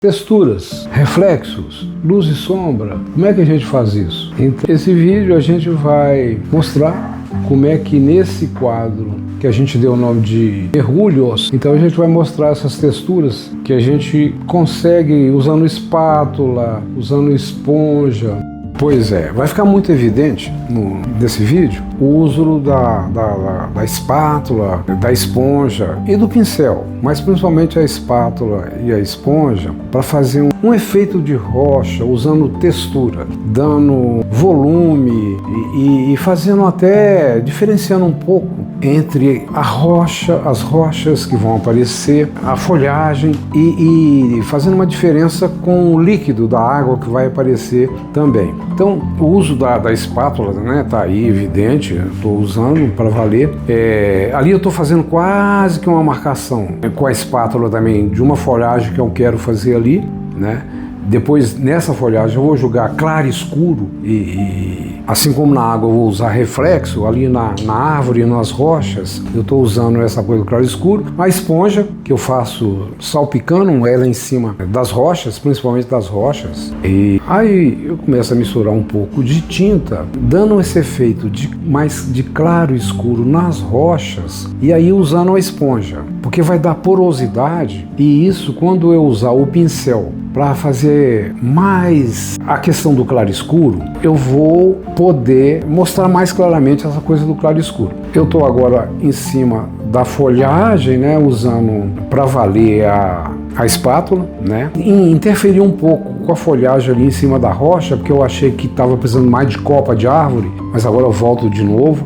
Texturas, reflexos, luz e sombra. Como é que a gente faz isso? Então, esse vídeo a gente vai mostrar como é que nesse quadro que a gente deu o nome de mergulhos, então a gente vai mostrar essas texturas que a gente consegue usando espátula, usando esponja. Pois é, vai ficar muito evidente nesse vídeo o uso da espátula, da esponja e do pincel, mas principalmente a espátula e a esponja para fazer um efeito de rocha, usando textura, dando volume e fazendo até, diferenciando um pouco entre a rocha, as rochas que vão aparecer, a folhagem e fazendo uma diferença com o líquido da água que vai aparecer também. Então, o uso da espátula, né, tá aí evidente, estou usando para valer. Ali eu estou fazendo quase que uma marcação com a espátula também de uma folhagem que eu quero fazer ali, né? Depois, nessa folhagem, eu vou jogar claro e escuro e assim como na água eu vou usar reflexo, ali na árvore, nas rochas, eu estou usando essa coisa do claro e escuro. A esponja, que eu faço salpicando ela em cima das rochas, principalmente das rochas. E aí eu começo a misturar um pouco de tinta, dando esse efeito mais de claro e escuro nas rochas, e aí usando a esponja, porque vai dar porosidade, e isso quando eu usar o pincel para fazer mais a questão do claro escuro, eu vou poder mostrar mais claramente essa coisa do claro escuro. Eu estou agora em cima da folhagem, né, usando para valer a espátula, né, e interferir um pouco com a folhagem ali em cima da rocha, porque eu achei que estava precisando mais de copa de árvore, mas agora eu volto de novo,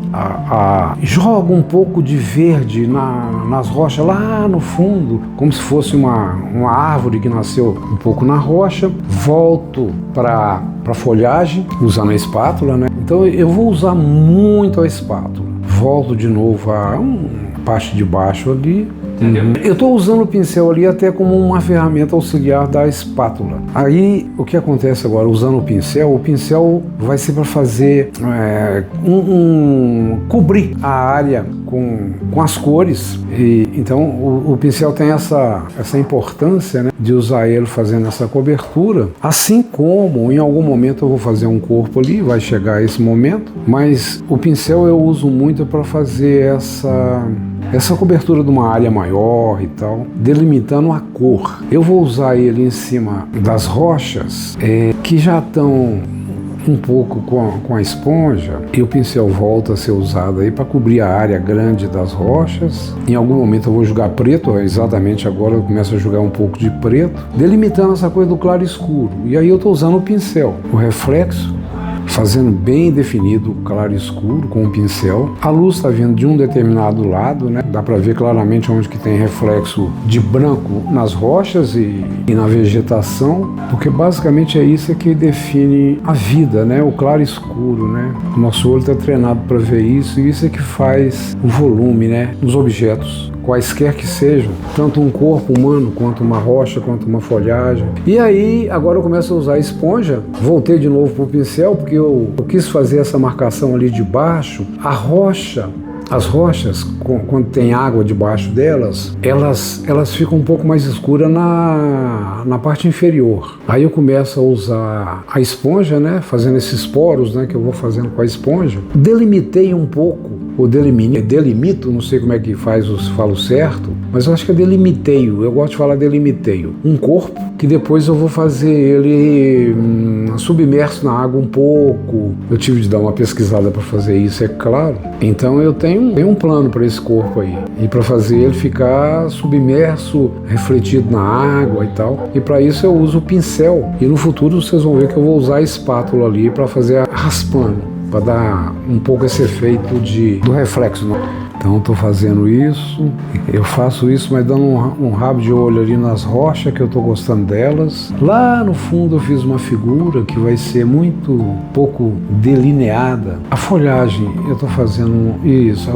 jogo um pouco de verde nas rochas lá no fundo, como se fosse uma árvore que nasceu um pouco na rocha, volto para a folhagem, usando a espátula, né, então eu vou usar muito a espátula, volto de novo a parte de baixo ali. Eu estou usando o pincel ali até como uma ferramenta auxiliar da espátula. Aí o que acontece agora, usando o pincel vai ser para fazer cobrir a área com as cores. E então o pincel tem essa importância, né, de usar ele fazendo essa cobertura, assim como em algum momento eu vou fazer um corpo ali, vai chegar esse momento, mas o pincel eu uso muito para fazer essa cobertura de uma área maior e tal, delimitando a cor. Eu vou usar ele em cima das rochas que já estão um pouco com a esponja, e o pincel volta a ser usado aí para cobrir a área grande das rochas. Em algum momento eu vou jogar preto, exatamente agora eu começo a jogar um pouco de preto, delimitando essa coisa do claro e escuro. E aí eu estou usando o pincel, o reflexo, fazendo bem definido o claro e escuro com o pincel. A luz está vindo de um determinado lado, né? Dá para ver claramente onde que tem reflexo de branco nas rochas e na vegetação, porque basicamente é isso que define a vida, né? O claro e escuro, né? O nosso olho está treinado para ver isso, e isso é que faz o volume, né, nos objetos, quaisquer que sejam, tanto um corpo humano, quanto uma rocha, quanto uma folhagem. E aí, agora eu começo a usar a esponja, voltei de novo para o pincel, porque eu quis fazer essa marcação ali de baixo. A rocha, as rochas, quando tem água debaixo delas, elas ficam um pouco mais escuras na parte inferior. Aí eu começo a usar a esponja, né, fazendo esses poros, né, que eu vou fazendo com a esponja. Delimitei um pouco, ou delimito, não sei como é que falo certo, mas eu acho que é delimiteio, eu gosto de falar delimiteio. Um corpo que depois eu vou fazer ele submerso na água um pouco. Eu tive de dar uma pesquisada para fazer isso, é claro. Então eu tenho um plano para esse corpo aí, e para fazer ele ficar submerso, refletido na água e tal. E para isso eu uso o pincel, e no futuro vocês vão ver que eu vou usar a espátula ali para fazer raspando, para dar um pouco esse efeito do reflexo, né? Então estou fazendo isso, eu faço isso, mas dando um rabo de olho ali nas rochas, que eu estou gostando delas. Lá no fundo eu fiz uma figura que vai ser muito pouco delineada. A folhagem, eu estou fazendo isso,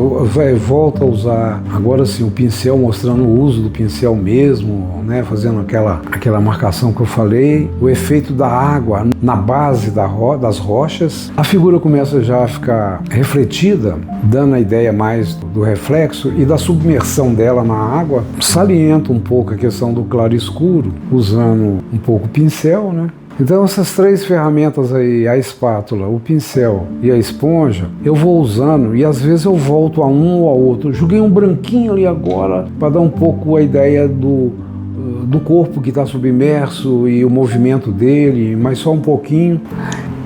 volto a usar agora sim o pincel, mostrando o uso do pincel mesmo, né, fazendo aquela marcação que eu falei, o efeito da água na base das rochas. A figura começa já a ficar refletida, dando a ideia mais do do reflexo e da submersão dela na água, saliento um pouco a questão do claro escuro, usando um pouco o pincel, né? Então essas três ferramentas aí, a espátula, o pincel e a esponja, eu vou usando e às vezes eu volto a um ou a outro. Joguei um branquinho ali agora para dar um pouco a ideia do corpo que está submerso e o movimento dele, mas só um pouquinho.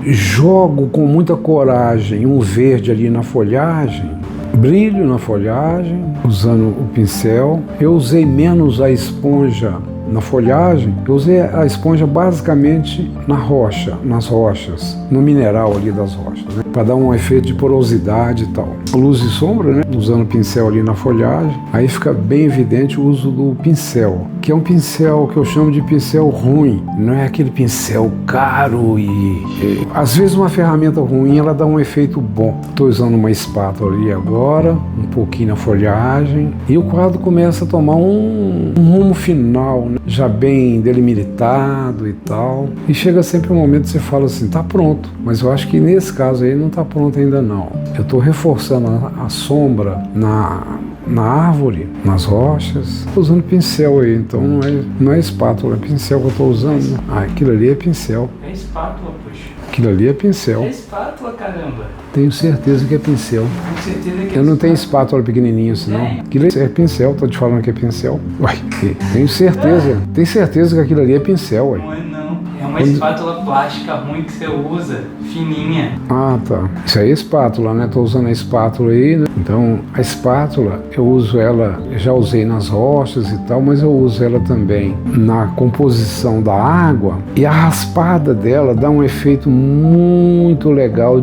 Jogo com muita coragem um verde ali na folhagem, brilho na folhagem, usando o pincel. Eu usei menos a esponja na folhagem, eu usei a esponja basicamente na rocha, nas rochas, no mineral ali das rochas, né? Para dar um efeito de porosidade e tal. Luz e sombra, né? Usando o pincel ali na folhagem, aí fica bem evidente o uso do pincel, que é um pincel que eu chamo de pincel ruim, não é aquele pincel caro e às vezes uma ferramenta ruim ela dá um efeito bom. Estou usando uma espátula ali agora, um pouquinho na folhagem, e o quadro começa a tomar um rumo final, né? Já bem delimitado e tal, e chega sempre um momento que você fala assim, tá pronto, mas eu acho que nesse caso aí não tá pronto ainda não. Eu estou reforçando a sombra na árvore, nas rochas, tô usando pincel aí, então não é espátula, é pincel que eu estou usando, né? Ah, aquilo ali é pincel. É espátula, poxa. Aquilo ali é pincel. É espátula, caramba. Tenho certeza que é pincel. Com certeza que é. Eu não tenho espátula pequenininha assim, não. Aquilo é pincel, tô te falando que é pincel. Uai, tenho certeza. Tenho certeza que aquilo ali é pincel, uai. Não é não. É uma espátula plástica ruim que você usa, fininha. Ah, tá. Isso aí é espátula, né? Tô usando a espátula aí, né? Então, a espátula, eu uso ela, já usei nas rochas e tal, mas eu uso ela também na composição da água. E a raspada dela dá um efeito muito legal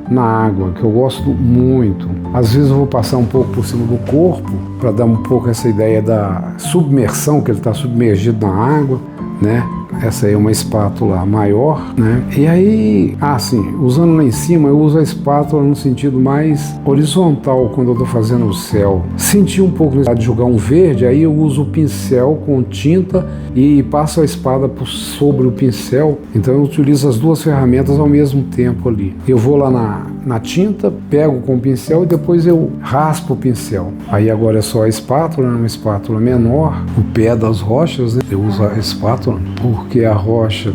na água, que eu gosto muito. Às vezes eu vou passar um pouco por cima do corpo, para dar um pouco essa ideia da submersão, que ele está submergido na água, né? Essa aí é uma espátula maior, né? E aí, usando lá em cima, eu uso a espátula no sentido mais horizontal quando eu estou fazendo o céu. Senti um pouco de jogar um verde, aí eu uso o pincel com tinta e passo a espada sobre o pincel. Então eu utilizo as duas ferramentas ao mesmo tempo ali. Eu vou lá na tinta, pego com o pincel e depois eu raspo o pincel. Aí agora é só a espátula, uma espátula menor, o pé das rochas, né? Eu uso a espátula porque a rocha,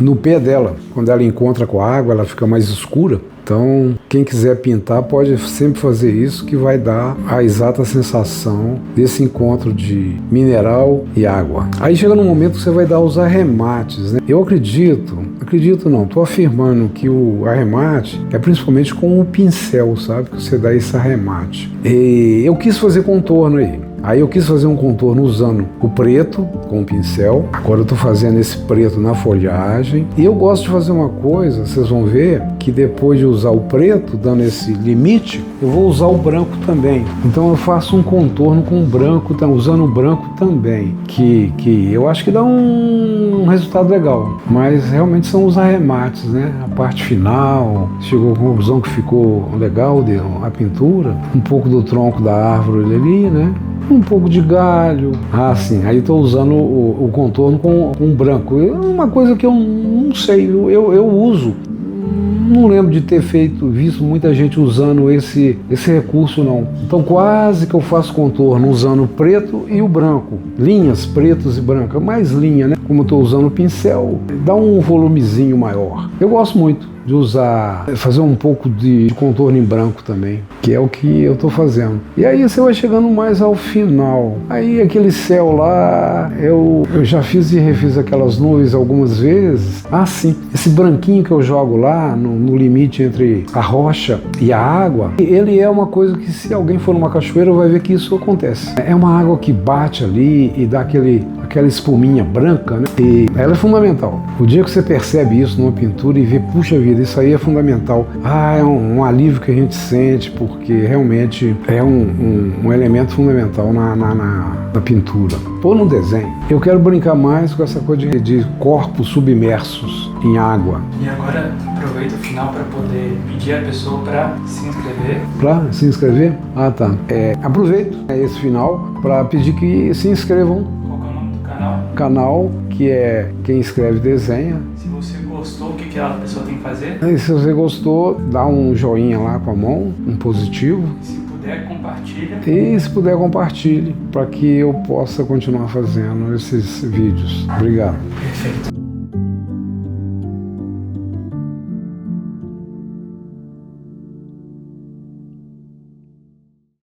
no pé dela, quando ela encontra com a água, ela fica mais escura. Então, quem quiser pintar pode sempre fazer isso, que vai dar a exata sensação desse encontro de mineral e água. Aí chega num momento que você vai dar os arremates, né? Eu acredito não, estou afirmando que o arremate é principalmente com o pincel, sabe? Que você dá esse arremate. E eu quis fazer contorno aí. Aí eu quis fazer um contorno usando o preto com o pincel. Agora eu estou fazendo esse preto na folhagem. E eu gosto de fazer uma coisa, vocês vão ver, que depois de usar o preto, dando esse limite, eu vou usar o branco também. Então eu faço um contorno com o branco, usando o branco também. Que eu acho que dá um resultado legal. Mas realmente são os arremates, né? A parte final, chegou à conclusão que ficou legal a pintura. Um pouco do tronco da árvore ali, né? Um pouco de galho. Aí estou usando o contorno com branco. É uma coisa que eu não sei, eu uso. Não lembro de ter visto muita gente usando esse recurso, não. Então quase que eu faço contorno usando o preto e o branco. Linhas pretas e brancas, mais linha, né? Como eu estou usando o pincel, dá um volumezinho maior. Eu gosto muito de fazer um pouco de contorno em branco também, que é o que eu estou fazendo. E aí você vai chegando mais ao final. Aí aquele céu lá, eu já fiz e refiz aquelas nuvens algumas vezes. Sim, esse branquinho que eu jogo lá, no limite entre a rocha e a água, ele é uma coisa que se alguém for numa cachoeira vai ver que isso acontece. É uma água que bate ali e dá aquela espuminha branca, né? E ela é fundamental. O dia que você percebe isso numa pintura e vê, puxa vida, isso aí é fundamental. É um alívio que a gente sente, porque realmente é um elemento fundamental na pintura. Ou no desenho. Eu quero brincar mais com essa coisa de corpos submersos em água. E agora aproveita o final para poder pedir a pessoa para se inscrever. Para se inscrever? Tá. Aproveito esse final para pedir que se inscrevam. Qual é o nome do canal? Canal, que é Quem Escreve Desenha. Se você gostou, o que a pessoa tem que fazer? E se você gostou, dá um joinha lá com a mão, um positivo. Se puder puder, compartilha. E se puder, compartilhe para que eu possa continuar fazendo esses vídeos. Obrigado. Perfeito.